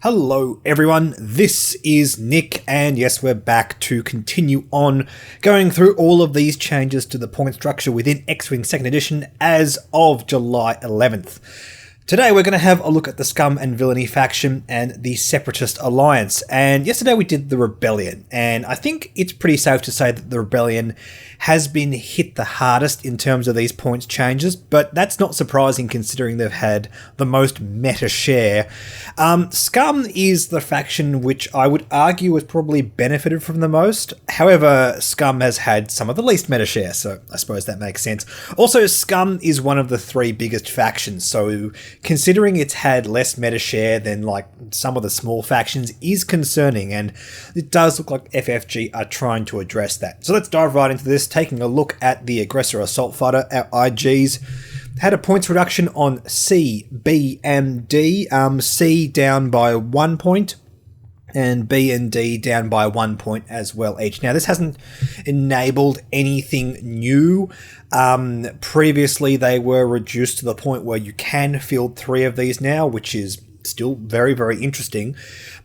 Hello everyone, this is Nick, and yes, we're back to continue on going through all of these changes to the point structure within X-Wing 2nd Edition as of July 11th. Today we're going to have a look at the Scum and Villainy faction and the Separatist alliance, and yesterday we did the Rebellion, and I think it's pretty safe to say that the Rebellion has been hit the hardest in terms of these points changes, but that's not surprising considering they've had the most meta share. Scum is the faction which I would argue has probably benefited from the most. However, Scum has had some of the least meta share, so I suppose that makes sense. Also, Scum is one of the three biggest factions, so considering it's had less meta share than like some of the small factions is concerning, and it does look like FFG are trying to address that. So let's dive right into this, taking a look at the Aggressor Assault Fighter. Our IGs had a points reduction on C, B, and D. C down by 1 point, and B and D down by 1 point as well each. Now, this hasn't enabled anything new. Previously, they were reduced to the point where you can field 3 of these now, which is still very, very interesting.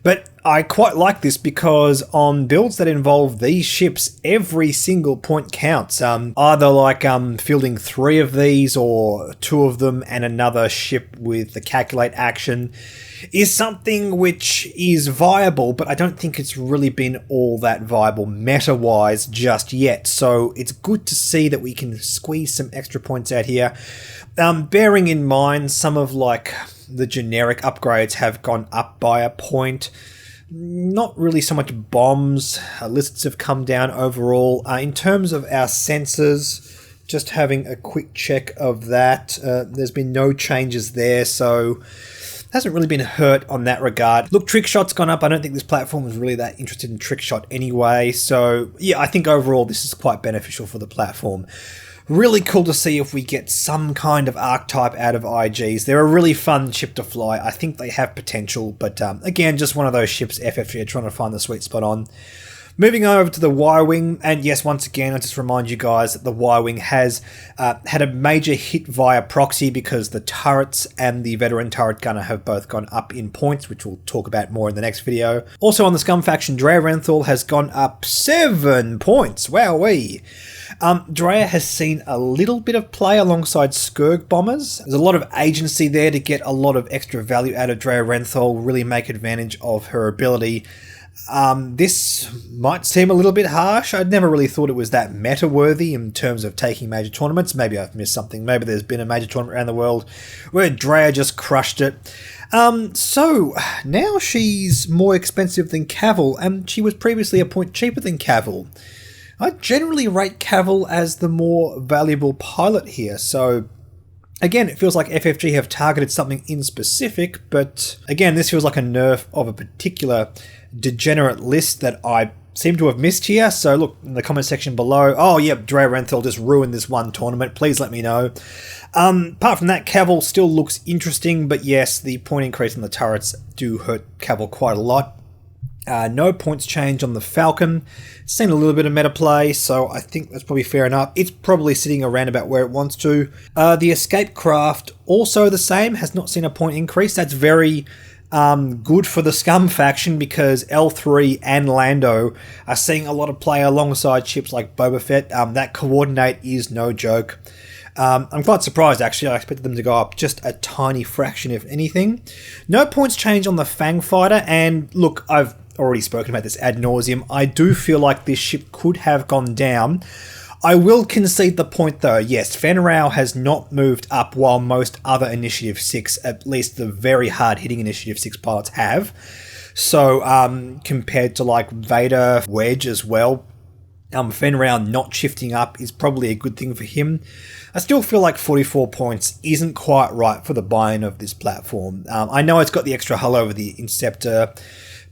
But I quite like this because on builds that involve these ships, every single point counts. Either like fielding 3 of these or 2 of them and another ship with the calculate action is something which is viable, but I don't think it's really been all that viable meta-wise just yet. So it's good to see that we can squeeze some extra points out here. Bearing in mind some of like the generic upgrades have gone up by a point. Not really so much bombs. Lists have come down overall. In terms of our sensors, just having a quick check of that, there's been no changes there, so hasn't really been hurt on that regard. Look, trick shot's gone up. I don't think this platform was really that interested in trick shot anyway, so yeah, I think overall this is quite beneficial for the platform. Really cool to see if we get some kind of archetype out of IGs. They're a really fun ship to fly. I think they have potential, but again, just one of those ships FFG are trying to find the sweet spot on. Moving over to the Y-Wing, and yes, once again, I just remind you guys that the Y-Wing has had a major hit via proxy because the turrets and the veteran turret gunner have both gone up in points, which we'll talk about more in the next video. Also on the Scum faction, Drea Renthal has gone up 7 points. Wowee! Drea has seen a little bit of play alongside Skurg bombers. There's a lot of agency there to get a lot of extra value out of Drea Renthal, really make advantage of her ability. This might seem a little bit harsh. I'd never really thought it was that meta-worthy in terms of taking major tournaments. Maybe I've missed something. Maybe there's been a major tournament around the world where Drea just crushed it. So now she's more expensive than Cavill, and she was previously a point cheaper than Cavill. I generally rate Cavill as the more valuable pilot here, so again, it feels like FFG have targeted something in specific, but again, this feels like a nerf of a particular degenerate list that I seem to have missed here. So look in the comment section below. Oh yep, Drea Renthal just ruined this one tournament. Please let me know. Apart from that, Cavill still looks interesting, but yes, the point increase on the turrets do hurt Cavill quite a lot. No points change on the Falcon. It's seen a little bit of meta play, so I think that's probably fair enough. It's probably sitting around about where it wants to. The Escape Craft, also the same, has not seen a point increase. That's very good for the Scum faction because L3 and Lando are seeing a lot of play alongside ships like Boba Fett. That coordinate is no joke. I'm quite surprised actually. I expected them to go up just a tiny fraction if anything. No points change on the Fang Fighter, and look, I've already spoken about this ad nauseum. I do feel like this ship could have gone down. I will concede the point though, yes, Fen Rao has not moved up while most other Initiative 6, at least the very hard-hitting Initiative 6 pilots have. So, compared to like Vader, Wedge as well, Fen Rao not shifting up is probably a good thing for him. I still feel like 44 points isn't quite right for the buy-in of this platform. I know it's got the extra hull over the Inceptor,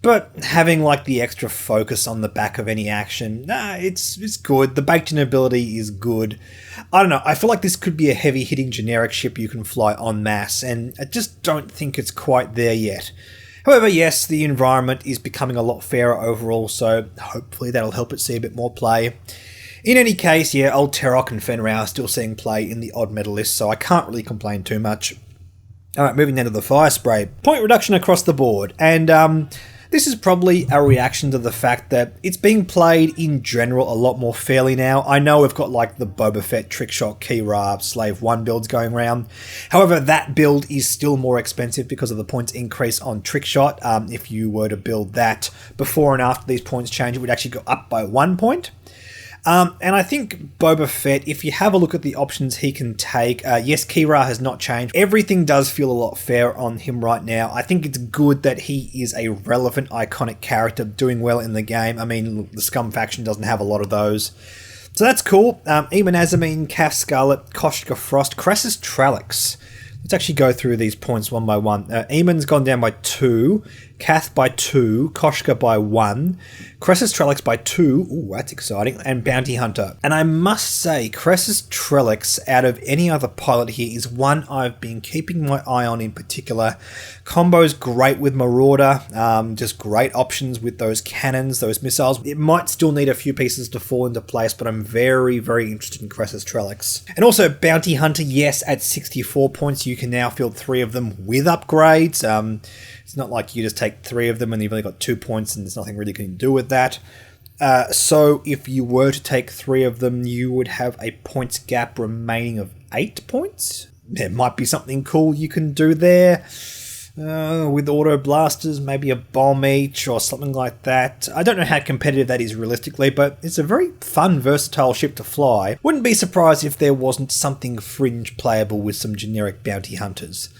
but having like the extra focus on the back of any action, it's good. The baked-in ability is good. I don't know, I feel like this could be a heavy-hitting generic ship you can fly en masse, and I just don't think it's quite there yet. However, yes, the environment is becoming a lot fairer overall, so hopefully that'll help it see a bit more play. In any case, yeah, old Terok and Fen Rao are still seeing play in the odd metal list, so I can't really complain too much. Alright, moving down to the fire spray. Point reduction across the board, and this is probably a reaction to the fact that it's being played in general a lot more fairly now. I know we've got like the Boba Fett, Trickshot, Kira, Slave 1 builds going around. However, that build is still more expensive because of the points increase on Trickshot. If you were to build that before and after these points change, it would actually go up by 1 point. And I think Boba Fett, if you have a look at the options he can take, yes, Kira has not changed. Everything does feel a lot fair on him right now. I think it's good that he is a relevant, iconic character doing well in the game. I mean, the Scum faction doesn't have a lot of those. So that's cool. Eamon Azamine, Kath Scarlet, Koshka Frost, Crassus Trellix. Let's actually go through these points one by one. Eamon's gone down by 2, Kath by 2, Koshka by 1, Crassus Trellix by 2, ooh, that's exciting, and Bounty Hunter. And I must say, Crassus Trellix, out of any other pilot here, is one I've been keeping my eye on in particular. Combo's great with Marauder, just great options with those cannons, those missiles. It might still need a few pieces to fall into place, but I'm very, very interested in Crassus Trellix. And also Bounty Hunter, yes, at 64 points, you can now field 3 of them with upgrades. It's not like you just take 3 of them and you've only got 2 points and there's nothing really you can do with that. So if you were to take 3 of them, you would have a points gap remaining of 8 points. There might be something cool you can do there. With auto blasters, maybe a bomb each or something like that. I don't know how competitive that is realistically, but it's a very fun, versatile ship to fly. Wouldn't be surprised if there wasn't something fringe playable with some generic bounty hunters.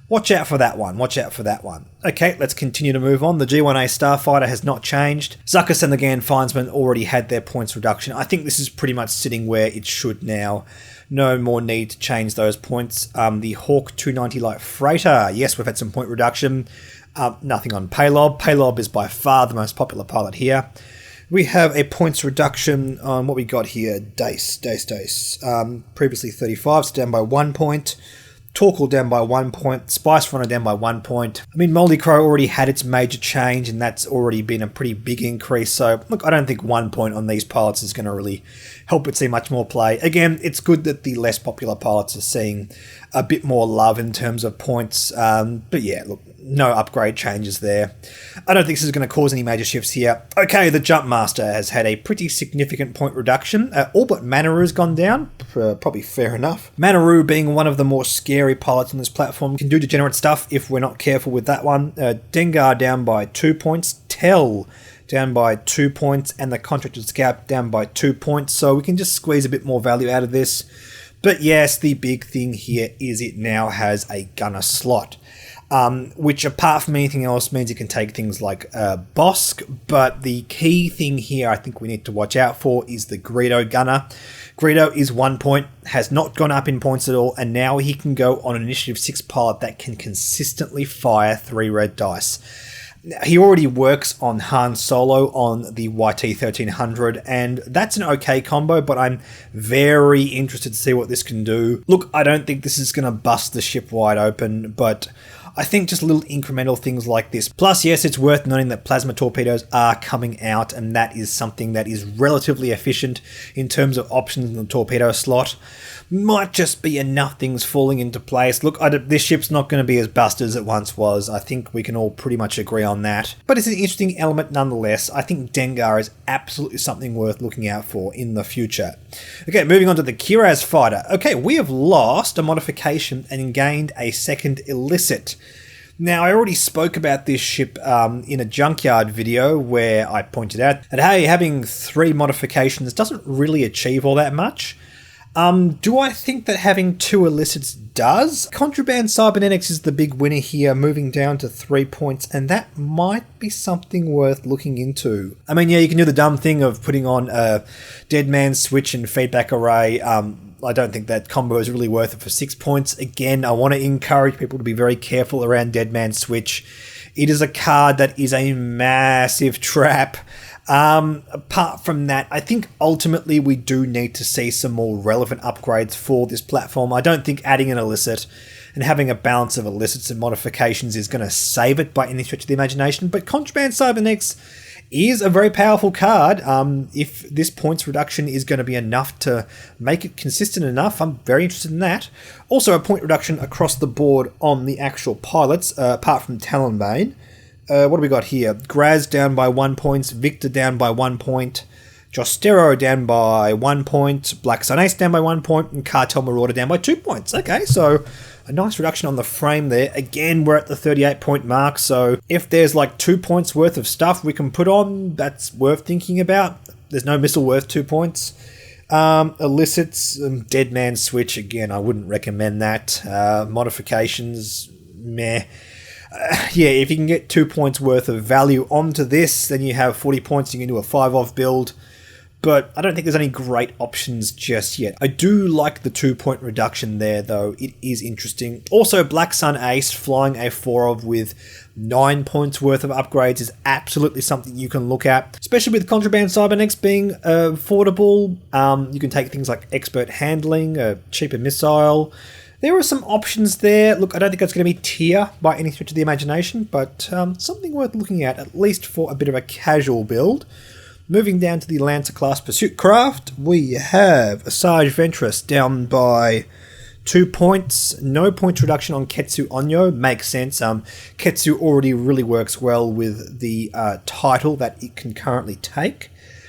Watch out for that one, watch out for that one. Okay, let's continue to move on. The G1A Starfighter has not changed. Zuckuss and the Gan Finesman already had their points reduction. I think this is pretty much sitting where it should now. No more need to change those points. The Hawk 290 Light Freighter, yes, we've had some point reduction. Nothing on Paylob. Paylob is by far the most popular pilot here. We have a points reduction on what we got here. Dace. Previously 35, so down by 1 point. Torkel down by 1 point, Spice Runner down by 1 point. I mean, Moldy Crow already had its major change, and that's already been a pretty big increase. So, look, I don't think 1 point on these pilots is going to really help it see much more play. Again, it's good that the less popular pilots are seeing a bit more love in terms of points. But yeah, look, no upgrade changes there. I don't think this is going to cause any major shifts here. Okay, the Jump Master has had a pretty significant point reduction. All but Manaru's gone down, probably fair enough. Manaru, being one of the more scary pilots on this platform, can do degenerate stuff if we're not careful with that one. Dengar down by 2 points. Tell down by 2 points. And the Contracted Scout down by 2 points. So we can just squeeze a bit more value out of this. But yes, the big thing here is it now has a gunner slot. Which apart from anything else means you can take things like Bosk, but the key thing here I think we need to watch out for is the Greedo gunner. Greedo is 1 point, has not gone up in points at all, and now he can go on an Initiative 6 pilot that can consistently fire 3 red dice. He already works on Han Solo on the YT-1300, and that's an okay combo, but I'm very interested to see what this can do. Look, I don't think this is going to bust the ship wide open, but I think just little incremental things like this. Plus, yes, it's worth noting that plasma torpedoes are coming out, and that is something that is relatively efficient in terms of options in the torpedo slot. Might just be enough things falling into place. Look, this ship's not going to be as busted as it once was. I think we can all pretty much agree on that. But it's an interesting element nonetheless. I think Dengar is absolutely something worth looking out for in the future. Okay, moving on to the Kiraz fighter. Okay, we have lost a modification and gained a second illicit. Now, I already spoke about this ship in a junkyard video where I pointed out that, hey, having 3 modifications doesn't really achieve all that much. Do I think that having 2 illicits does? Contraband Cybernetics is the big winner here, moving down to 3 points, and that might be something worth looking into. I mean, yeah, you can do the dumb thing of putting on a Dead Man Switch and Feedback Array. I don't think that combo is really worth it for 6 points. Again, I want to encourage people to be very careful around Dead Man Switch. It is a card that is a massive trap. Apart from that, I think ultimately we do need to see some more relevant upgrades for this platform. I don't think adding an illicit and having a balance of illicits and modifications is going to save it by any stretch of the imagination, but Contraband Cybernetics is a very powerful card. If this points reduction is going to be enough to make it consistent enough, I'm very interested in that. Also, a point reduction across the board on the actual pilots, apart from Talonbane. What do we got here? Graz down by 1 point, Victor down by 1 point, Jostero down by 1 point, Black Sun Ace down by 1 point, and Cartel Marauder down by 2 points. Okay, so a nice reduction on the frame there. Again, we're at the 38 point mark, so if there's like 2 points worth of stuff we can put on, that's worth thinking about. There's no missile worth 2 points. Illicits, Dead Man Switch, again, I wouldn't recommend that. Modifications, meh. Yeah, if you can get 2 points worth of value onto this, then you have 40 points, you can do a 5-off build. But I don't think there's any great options just yet. I do like the 2 point reduction there, though. It is interesting. Also, Black Sun Ace flying a 4-of with 9 points worth of upgrades is absolutely something you can look at, especially with Contraband Cybernetics being affordable. You can take things like Expert Handling, a cheaper missile. There are some options there. Look, I don't think it's going to be tier by any stretch of the imagination, but something worth looking at least for a bit of a casual build. Moving down to the Lancer class Pursuit Craft, we have Asajj Ventress down by 2 points. No points reduction on Ketsu Onyo. Makes sense. Ketsu already really works well with the title that it can currently take.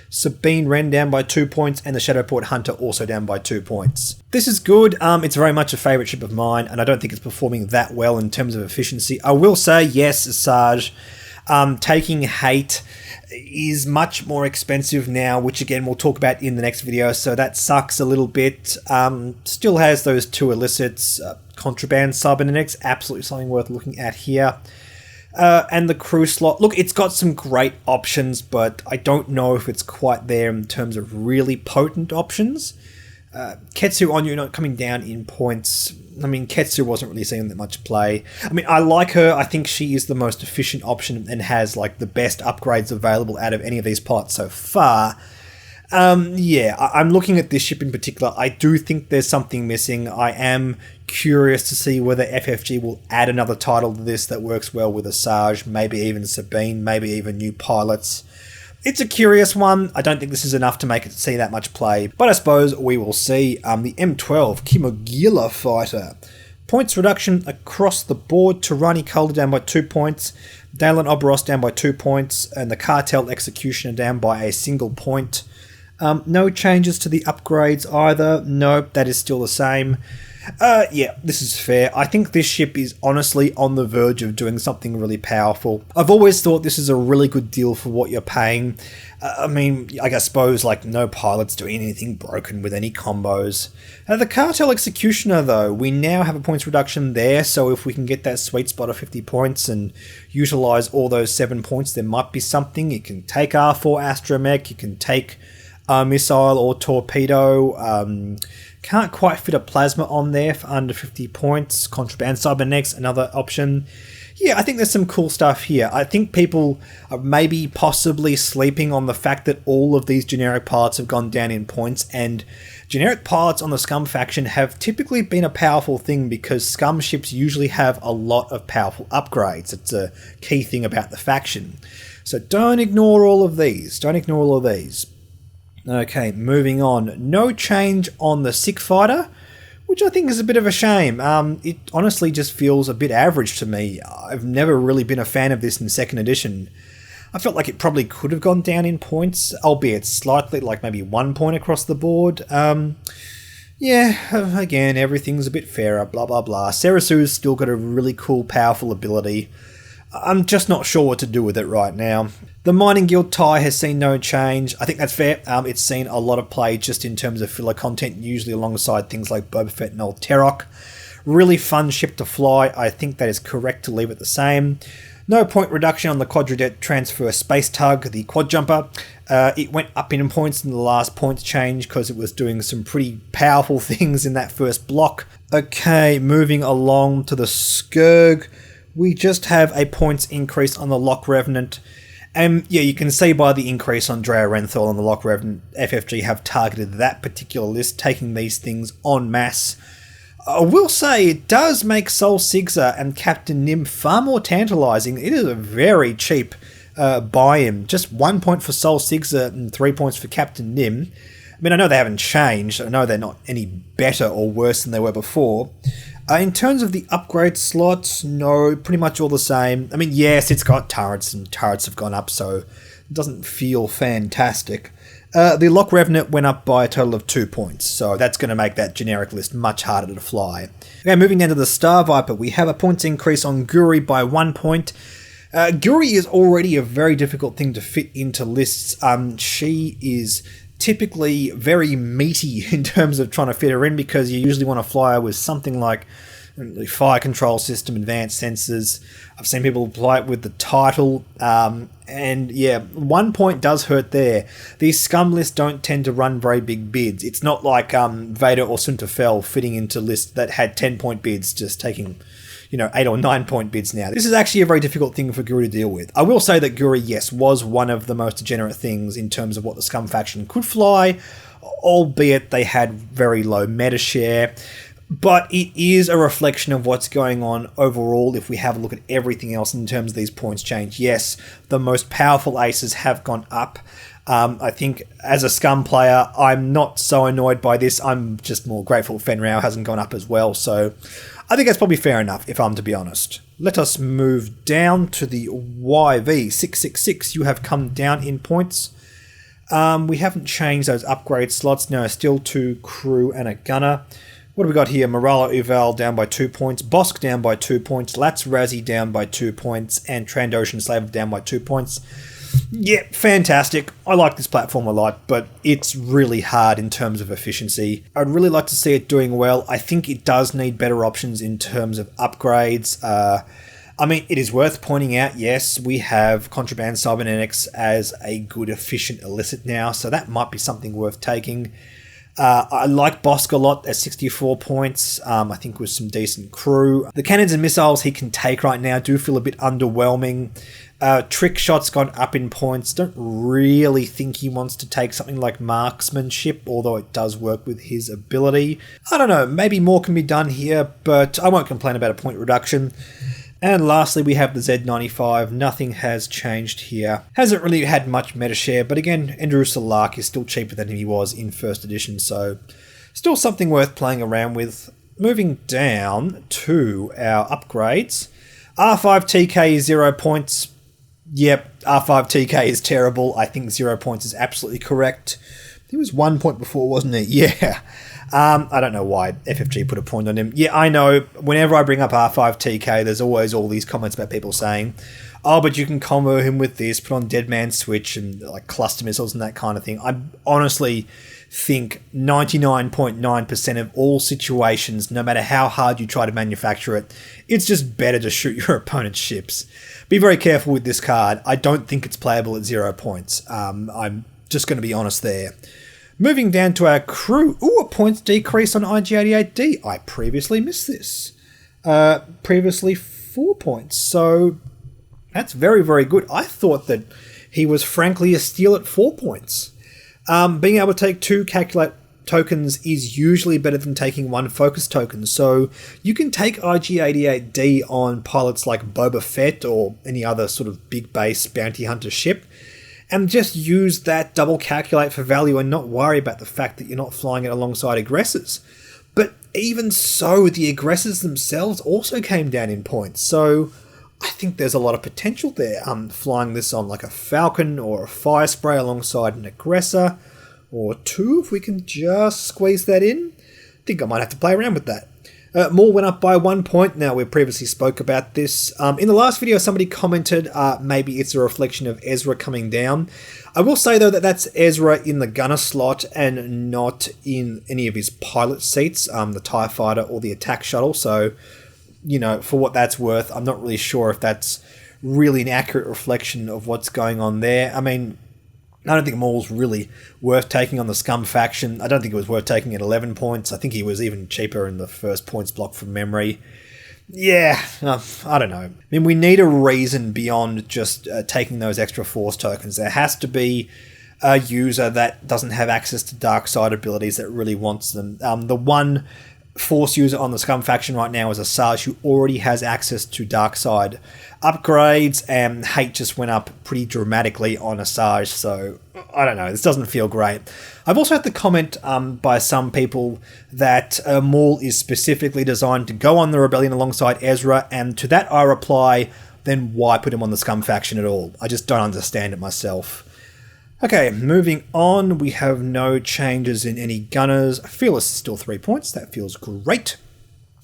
Sabine Wren down by 2 points, and the Shadowport Hunter also down by 2 points. This is good. It's very much a favourite ship of mine, and I don't think it's performing that well in terms of efficiency. I will say, yes, Asajj, taking hate is much more expensive now, which again we'll talk about in the next video, so that sucks a little bit. Still has those 2 illicits. Contraband Cybernetics, absolutely something worth looking at here. And the crew slot, look, it's got some great options, but I don't know if it's quite there in terms of really potent options. Ketsu Onyo not coming down in points. I mean, Ketsu wasn't really seeing that much play. I mean, I like her. I think she is the most efficient option and has like the best upgrades available out of any of these pilots so far. Yeah, I'm looking at this ship in particular. I do think there's something missing. I am curious to see whether FFG will add another title to this that works well with Asajj, maybe even Sabine, maybe even new pilots. It's a curious one. I don't think this is enough to make it see that much play, but I suppose we will see. The M12 Kimogila fighter. Points reduction across the board. Tirani Calder down by 2 points. Dalen Oberos down by 2 points. And the Cartel Executioner down by a single point. No changes to the upgrades either. Nope, that is still the same. Yeah, this is fair. I think this ship is honestly on the verge of doing something really powerful. I've always thought this is a really good deal for what you're paying. I mean, I suppose like no pilots doing anything broken with any combos. The Cartel Executioner though, we now have a points reduction there, so if we can get that sweet spot of 50 points and utilise all those 7 points, there might be something. You can take R4 Astromech, you can take a missile or torpedo. Can't quite fit a plasma on there for under 50 points. Contraband Cybernetics, another option. Yeah, I think there's some cool stuff here. I think people are maybe possibly sleeping on the fact that all of these generic pilots have gone down in points, and generic pilots on the Scum faction have typically been a powerful thing because Scum ships usually have a lot of powerful upgrades. It's a key thing about the faction. So don't ignore all of these. Don't ignore all of these. Okay, moving on. No change on the Sick Fighter, which I think is a bit of a shame. It honestly just feels a bit average to me. I've never really been a fan of this in 2nd edition. I felt like it probably could have gone down in points, albeit slightly, like maybe 1 point across the board. Yeah, again, everything's a bit fairer, blah blah blah. Serasu's still got a really cool, powerful ability. I'm just not sure what to do with it right now. The Mining Guild tie has seen no change. I think that's fair. It's seen a lot of play just in terms of filler content, usually alongside things like Boba Fett and Old Terok. Really fun ship to fly. I think that is correct to leave it the same. No point reduction on the Quadradet Transfer Space Tug, the Quad Jumper. It went up in points in the last points change because it was doing some pretty powerful things in that first block. Okay, moving along to the Skurg. We just have a points increase on the Lock Revenant. And yeah, you can see by the increase on Drea Renthal and the Lock Revenant, FFG have targeted that particular list, taking these things en masse. I will say it does make Sol Sigza and Captain Nim far more tantalising. It is a very cheap by him. Just 1 point for Soul Sigza and 3 points for Captain Nim. I mean, I know they haven't changed. I know they're not any better or worse than they were before. In terms of the upgrade slots, no, pretty much all the same. I mean, yes, it's got turrets, and turrets have gone up, so it doesn't feel fantastic. The Lock Revenant went up by a total of 2 points, so that's going to make that generic list much harder to fly. Okay, moving down to the Star Viper, we have a points increase on Guri by 1 point. Guri is already a very difficult thing to fit into lists. She is typically very meaty in terms of trying to fit her in, because you usually want to fly her with something like the fire control system, advanced sensors. I've seen people apply it with the title, and yeah, 1 point does hurt there. These Scum lists don't tend to run very big bids. It's not like Vader or Sunterfell fitting into lists that had 10-point bids, just taking 8 or 9 point bids now. This is actually a very difficult thing for Guri to deal with. I will say that Guri, yes, was one of the most degenerate things in terms of what the Scum faction could fly, albeit they had very low meta share. But it is a reflection of what's going on overall if we have a look at everything else in terms of these points change. Yes, the most powerful aces have gone up. I think as a Scum player, I'm not so annoyed by this. I'm just more grateful Fen Rao hasn't gone up as well. So I think that's probably fair enough, if I'm to be honest. Let us move down to the YV666. You have come down in points. We haven't changed those upgrade slots. No, still 2 crew and a gunner. What have we got here? Morala Uval down by 2 points. Bosk down by 2 points. Lats Razzie down by 2 points. And Trandoshan Slave down by 2 points. Yeah, fantastic. I like this platform a lot, but it's really hard in terms of efficiency. I'd really like to see it doing well. I think it does need better options in terms of upgrades. I mean, it is worth pointing out, yes, we have Contraband Cybernetics as a good, efficient illicit now, so that might be something worth taking. I like Bosk a lot at 64 points, I think with some decent crew. The cannons and missiles he can take right now do feel a bit underwhelming. Trick Shot's gone up in points. Don't really think he wants to take something like Marksmanship, although it does work with his ability. I don't know, maybe more can be done here, but I won't complain about a point reduction. And lastly, we have the Z95. Nothing has changed here. Hasn't really had much meta share, but again, Andrew Salark is still cheaper than he was in first edition, so still something worth playing around with. Moving down to our upgrades. R5TK is 0 points. Yep, R5TK is terrible. I think 0 points is absolutely correct. He was 1 point before, wasn't he? Yeah. I don't know why FFG put a point on him. Yeah, I know. Whenever I bring up R5TK, there's always all these comments about people saying, oh, but you can combo him with this, put on Dead Man Switch and like cluster missiles and that kind of thing. I honestly think 99.9% of all situations, no matter how hard you try to manufacture it, it's just better to shoot your opponent's ships. Be very careful with this card. I don't think it's playable at 0 points. I'm just going to be honest there. Moving down to our crew. Ooh, a points decrease on IG-88D. I previously missed this. Previously 4 points. So that's very, very good. I thought that he was frankly a steal at 4 points. Being able to take 2 calculate tokens is usually better than taking 1 focus token. So you can take IG-88D on pilots like Boba Fett or any other sort of big base bounty hunter ship, and just use that double calculate for value and not worry about the fact that you're not flying it alongside aggressors. But even so, the aggressors themselves also came down in points. So I think there's a lot of potential there. Flying this on like a Falcon or a Fire Spray alongside an aggressor, or 2 if we can just squeeze that in. I think I might have to play around with that. Maul went up by 1 point. Now, we previously spoke about this. In the last video, somebody commented maybe it's a reflection of Ezra coming down. I will say, though, that that's Ezra in the gunner slot and not in any of his pilot seats, the TIE Fighter or the attack shuttle. So, for what that's worth, I'm not really sure if that's really an accurate reflection of what's going on there. I mean, I don't think Maul's really worth taking on the Scum faction. I don't think it was worth taking at 11 points. I think he was even cheaper in the first points block from memory. Yeah, I don't know. I mean, we need a reason beyond just taking those extra force tokens. There has to be a user that doesn't have access to dark side abilities that really wants them. The one Force user on the Scum faction right now is a Sarge who already has access to dark side upgrades, and hate just went up pretty dramatically on a Sarge, so I don't know, this doesn't feel great. I've also had the comment by some people that Maul is specifically designed to go on the Rebellion alongside Ezra, and to that I reply, then why put him on the Scum faction at all? I just don't understand it myself. Okay, moving on, we have no changes in any gunners. Fearless is still 3 points, that feels great.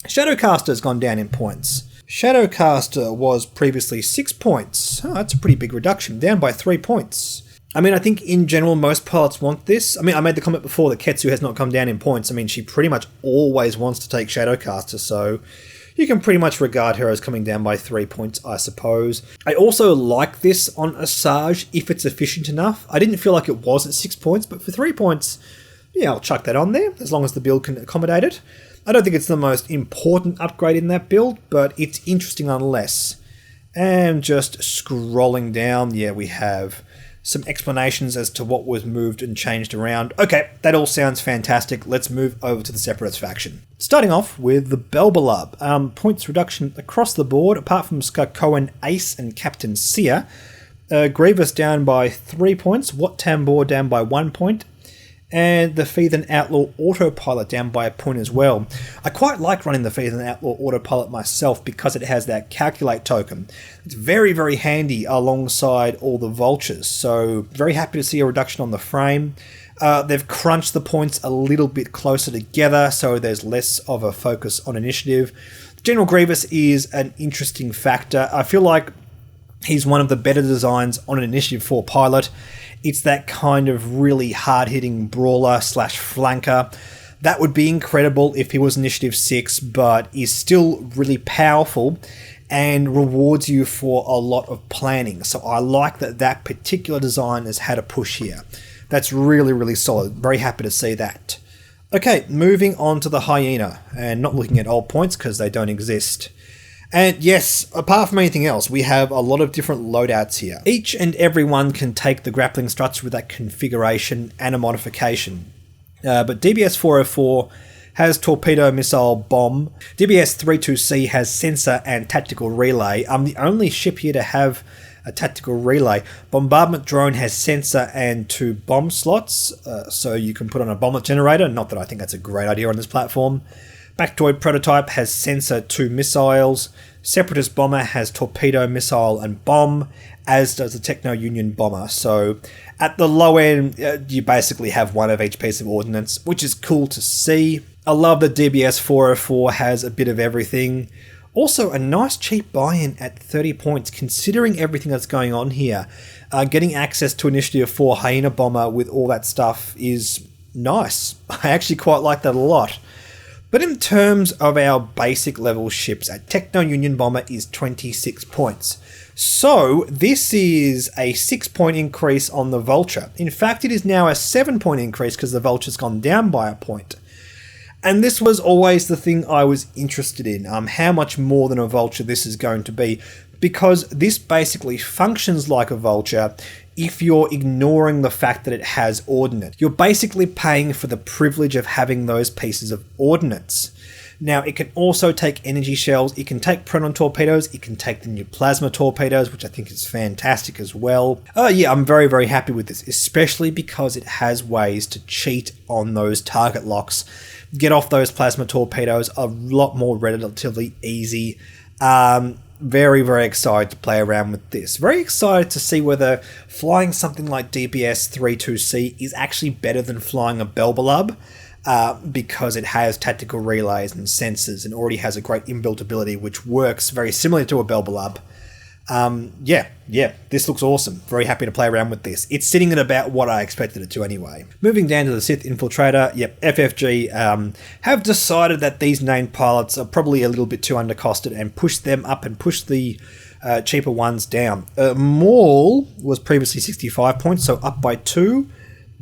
Shadowcaster's gone down in points. Shadowcaster was previously 6 points. Oh, that's a pretty big reduction, down by 3 points. I mean, I think in general most pilots want this. I mean, I made the comment before that Ketsu has not come down in points. I mean, she pretty much always wants to take Shadowcaster, so you can pretty much regard her as coming down by 3 points, I suppose. I also like this on Asajj if it's efficient enough. I didn't feel like it was at 6 points, but for 3 points, yeah, I'll chuck that on there, as long as the build can accommodate it. I don't think it's the most important upgrade in that build, but it's interesting nonetheless. And just scrolling down, yeah, we have some explanations as to what was moved and changed around. Okay, that all sounds fantastic. Let's move over to the Separatist faction. Starting off with the Belbalub. Points reduction across the board, apart from Skakoan Ace and Captain Seer. Grievous down by 3 points, Wat Tambor down by 1 point, and the Feathen Outlaw Autopilot down by a point as well. I quite like running the Feathen Outlaw Autopilot myself because it has that Calculate token. It's very, very handy alongside all the Vultures, so very happy to see a reduction on the frame. They've crunched the points a little bit closer together, so there's less of a focus on initiative. General Grievous is an interesting factor. I feel like he's one of the better designs on an Initiative 4 pilot. It's that kind of really hard-hitting brawler slash flanker. That would be incredible if he was Initiative 6, but is still really powerful and rewards you for a lot of planning. So I like that that particular design has had a push here. That's really, really solid. Very happy to see that. Okay, moving on to the Hyena, and not looking at old points because they don't exist. And yes, apart from anything else, we have a lot of different loadouts here. Each and every one can take the grappling struts with that configuration and a modification. But DBS 404 has Torpedo, Missile, Bomb. DBS 32C has Sensor and Tactical Relay. I'm the only ship here to have a Tactical Relay. Bombardment Drone has Sensor and 2 bomb slots, so you can put on a bomblet generator. Not that I think that's a great idea on this platform. Factoid Prototype has Sensor, 2 missiles. Separatist Bomber has Torpedo, Missile and Bomb, as does the Techno Union Bomber. So at the low end, you basically have one of each piece of ordnance, which is cool to see. I love that DBS 404 has a bit of everything. Also, a nice cheap buy-in at 30 points, considering everything that's going on here. Getting access to Initiative 4 Hyena Bomber with all that stuff is nice. I actually quite like that a lot. But in terms of our basic level ships, our Techno Union Bomber is 26 points. So this is a 6-point increase on the Vulture. In fact, it is now a 7-point increase because the Vulture's gone down by a point. And this was always the thing I was interested in, how much more than a Vulture this is going to be, because this basically functions like a Vulture if you're ignoring the fact that it has ordnance. You're basically paying for the privilege of having those pieces of ordnance. Now, it can also take energy shells, it can take proton torpedoes, it can take the new plasma torpedoes, which I think is fantastic as well. Yeah, I'm very, very happy with this, especially because it has ways to cheat on those target locks. Get off those plasma torpedoes a lot more relatively easy. Very, very excited to play around with this. Very excited to see whether flying something like DBS 32C is actually better than flying a Belbalub, because it has tactical relays and sensors and already has a great inbuilt ability which works very similarly to a Belbalub. Yeah, this looks awesome. Very happy to play around with this. It's sitting at about what I expected it to anyway. Moving down to the Sith Infiltrator, yep, FFG have decided that these named pilots are probably a little bit too undercosted and push them up and push the cheaper ones down. Maul was previously 65 points, so up by 2.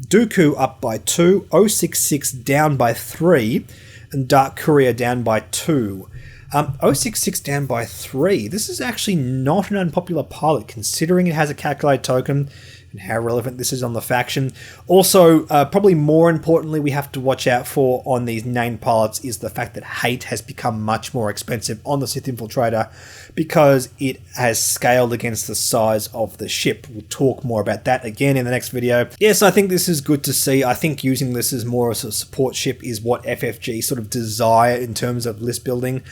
Dooku up by 2. 066 down by 3. And Dark Courier down by 2. 066 down by 3. This is actually not an unpopular pilot, considering it has a Calculate token, and how relevant this is on the faction. Also, probably more importantly, we have to watch out for on these named pilots is the fact that hate has become much more expensive on the Sith Infiltrator because it has scaled against the size of the ship. We'll talk more about that again in the next video. Yes, I think this is good to see. I think using this as more as a support ship is what FFG sort of desire in terms of list building.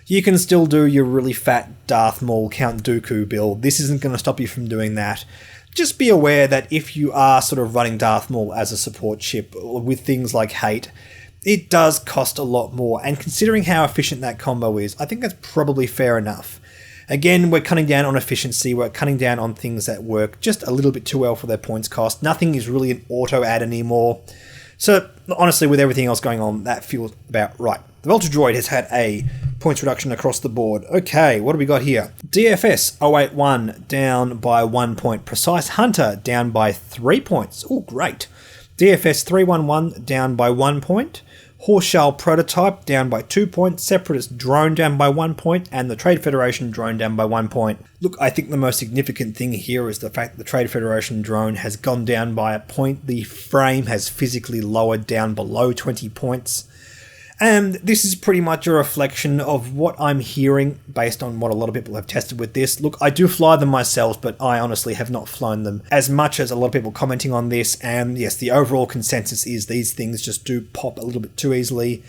You can still do your really fat Darth Maul Count Dooku build. This isn't going to stop you from doing that. Just be aware that if you are sort of running Darth Maul as a support ship with things like hate, it does cost a lot more. And considering how efficient that combo is, I think that's probably fair enough. Again, we're cutting down on efficiency. We're cutting down on things that work just a little bit too well for their points cost. Nothing is really an auto add anymore. So honestly, with everything else going on, that feels about right. The Vulture Droid has had a points reduction across the board. Okay, what do we got here? DFS 081 down by 1 point. Precise Hunter down by 3 points. Oh, great. DFS 311 down by 1 point. Horshall Prototype down by 2 points. Separatist Drone down by 1 point. And the Trade Federation Drone down by 1 point. Look, I think the most significant thing here is the fact that the Trade Federation Drone has gone down by a point. The frame has physically lowered down below 20 points. And this is pretty much a reflection of what I'm hearing based on what a lot of people have tested with this. Look, I do fly them myself, but I honestly have not flown them as much as a lot of people commenting on this. And yes, the overall consensus is these things just do pop a little bit too easily.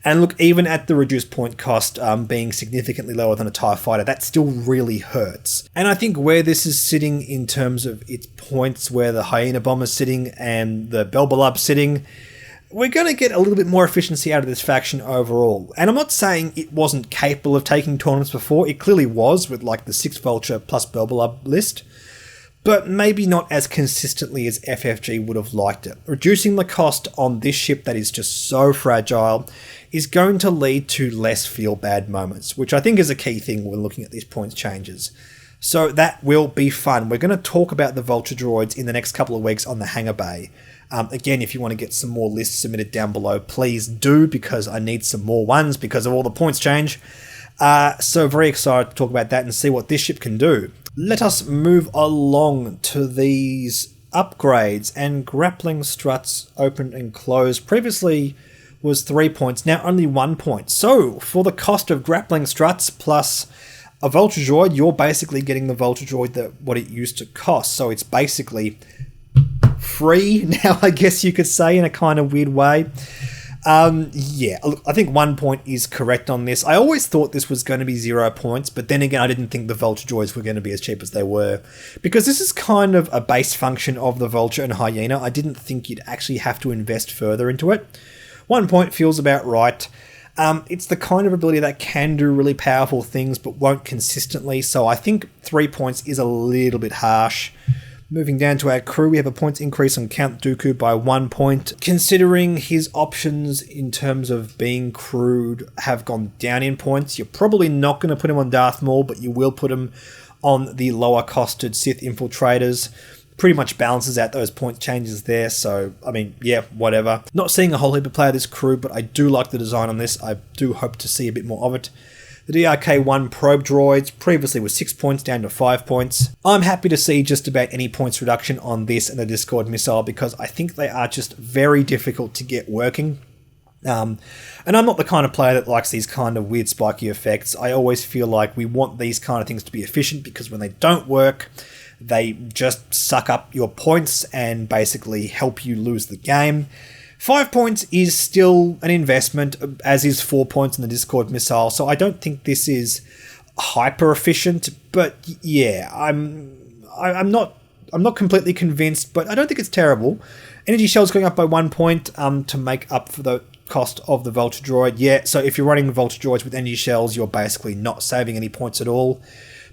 And look, even at the reduced point cost being significantly lower than a TIE fighter, that still really hurts. And I think where this is sitting in terms of its points, where the Hyena Bomber's sitting and the Belbalub's sitting, we're going to get a little bit more efficiency out of this faction overall. And I'm not saying it wasn't capable of taking tournaments before. It clearly was with like the 6 Vulture plus Belbalub list. But maybe not as consistently as FFG would have liked it. Reducing the cost on this ship that is just so fragile is going to lead to less feel-bad moments, which I think is a key thing when looking at these points changes. So that will be fun. We're going to talk about the Vulture droids in the next couple of weeks on the Hangar Bay. Again, if you want to get some more lists submitted down below, please do, because I need some more ones because of all the points change. So very excited to talk about that and see what this ship can do. Let us move along to these upgrades, and grappling struts open and close. Previously was 3 points, now only 1 point. So for the cost of grappling struts plus a Vulture droid, you're basically getting the Vulture droid what it used to cost. So it's basically free now, I guess you could say, in a kind of weird way. Yeah, look, I think 1 point is correct on this. I always thought this was going to be 0 points, but then again, I didn't think the Vulture droids were going to be as cheap as they were, because this is kind of a base function of the Vulture and Hyena. I didn't think you'd actually have to invest further into it. 1 point feels about right. It's the kind of ability that can do really powerful things, but won't consistently, so I think 3 points is a little bit harsh. Moving down to our crew, we have a points increase on Count Dooku by 1 point. Considering his options in terms of being crewed have gone down in points, you're probably not going to put him on Darth Maul, but you will put him on the lower costed Sith Infiltrators. Pretty much balances out those point changes there, so, I mean, yeah, whatever. Not seeing a whole heap of play of this crew, but I do like the design on this. I do hope to see a bit more of it. The DRK-1 probe droids previously was 6 points down to 5 points. I'm happy to see just about any points reduction on this and the Discord missile, because I think they are just very difficult to get working. And I'm not the kind of player that likes these kind of weird spiky effects. I always feel like we want these kind of things to be efficient, because when they don't work, they just suck up your points and basically help you lose the game. 5 points is still an investment, as is 4 points in the Discord missile, so I don't think this is hyper efficient, but yeah, I'm not completely convinced, but I don't think it's terrible. Energy shells going up by 1 point to make up for the cost of the Vulture droid. Yeah, so if you're running Vulture droids with energy shells, you're basically not saving any points at all.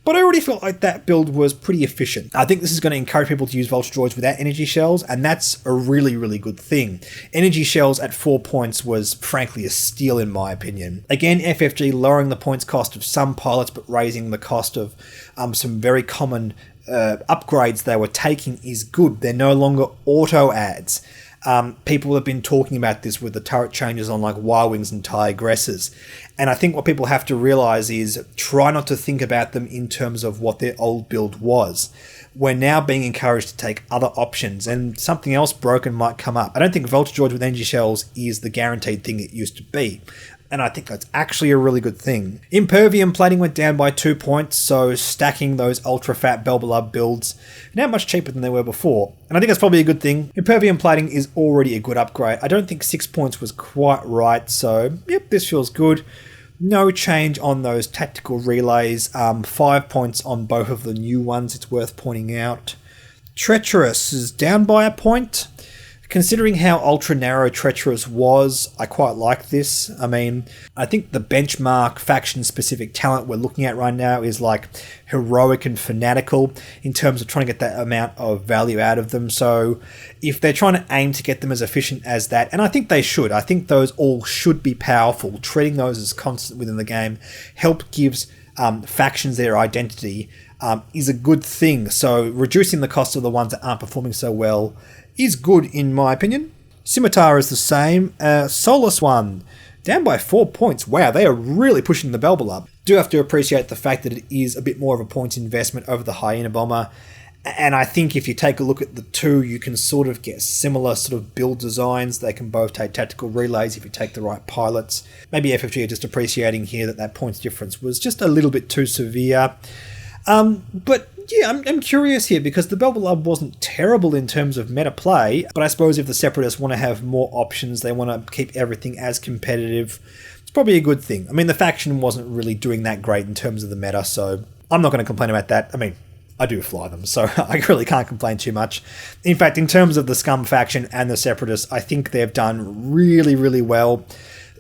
But I already felt like that build was pretty efficient. I think this is going to encourage people to use Vulture droids without energy shells, and that's a really, really good thing. Energy shells at 4 points was frankly a steal in my opinion. Again, FFG lowering the points cost of some pilots, but raising the cost of some very common upgrades they were taking is good. They're no longer auto adds. People have been talking about this with the turret changes on like Y-Wings and TIE aggressors. And I think what people have to realise is try not to think about them in terms of what their old build was. We're now being encouraged to take other options, and something else broken might come up. I don't think Voltage George with energy shells is the guaranteed thing it used to be, and I think that's actually a really good thing. Impervium plating went down by 2 points, so stacking those ultra-fat Belbullab builds now much cheaper than they were before, and I think that's probably a good thing. Impervium plating is already a good upgrade. I don't think 6 points was quite right, so yep, this feels good. No change on those tactical relays. 5 points on both of the new ones, it's worth pointing out. Treacherous is down by a point. Considering how ultra narrow Treacherous was, I quite like this. I mean, I think the benchmark faction specific talent we're looking at right now is like heroic and fanatical in terms of trying to get that amount of value out of them. So if they're trying to aim to get them as efficient as that, and I think they should, I think those all should be powerful. Treating those as constant within the game gives factions their identity is a good thing. So reducing the cost of the ones that aren't performing so well is good in my opinion. Scimitar is the same. Solus one, down by 4 points. Wow, they are really pushing the Belbullab. Do have to appreciate the fact that it is a bit more of a points investment over the Hyena Bomber. And I think if you take a look at the two, you can sort of get similar sort of build designs. They can both take tactical relays if you take the right pilots. Maybe FFG are just appreciating here that points difference was just a little bit too severe. But yeah, I'm curious here because the Belbullab wasn't terrible in terms of meta play, but I suppose if the Separatists want to have more options, they want to keep everything as competitive, it's probably a good thing. I mean, the faction wasn't really doing that great in terms of the meta, so I'm not going to complain about that. I mean, I do fly them, so I really can't complain too much. In fact, in terms of the Scum faction and the Separatists, I think they've done really, really well.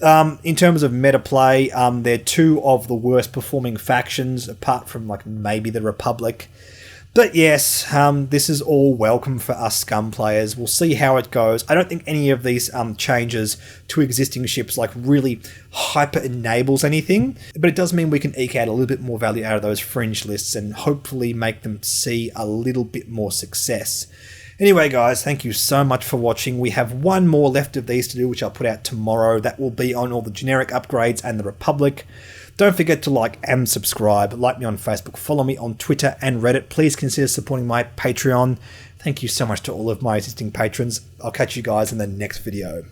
In terms of meta play, they're two of the worst performing factions, apart from like maybe the Republic. But yes, this is all welcome for us Scum players. We'll see how it goes. I don't think any of these changes to existing ships like really hyper enables anything, but it does mean we can eke out a little bit more value out of those fringe lists and hopefully make them see a little bit more success. Anyway guys, thank you so much for watching. We have one more left of these to do, which I'll put out tomorrow. That will be on all the generic upgrades and the Republic. Don't forget to like and subscribe. Like me on Facebook, follow me on Twitter and Reddit. Please consider supporting my Patreon. Thank you so much to all of my existing patrons. I'll catch you guys in the next video.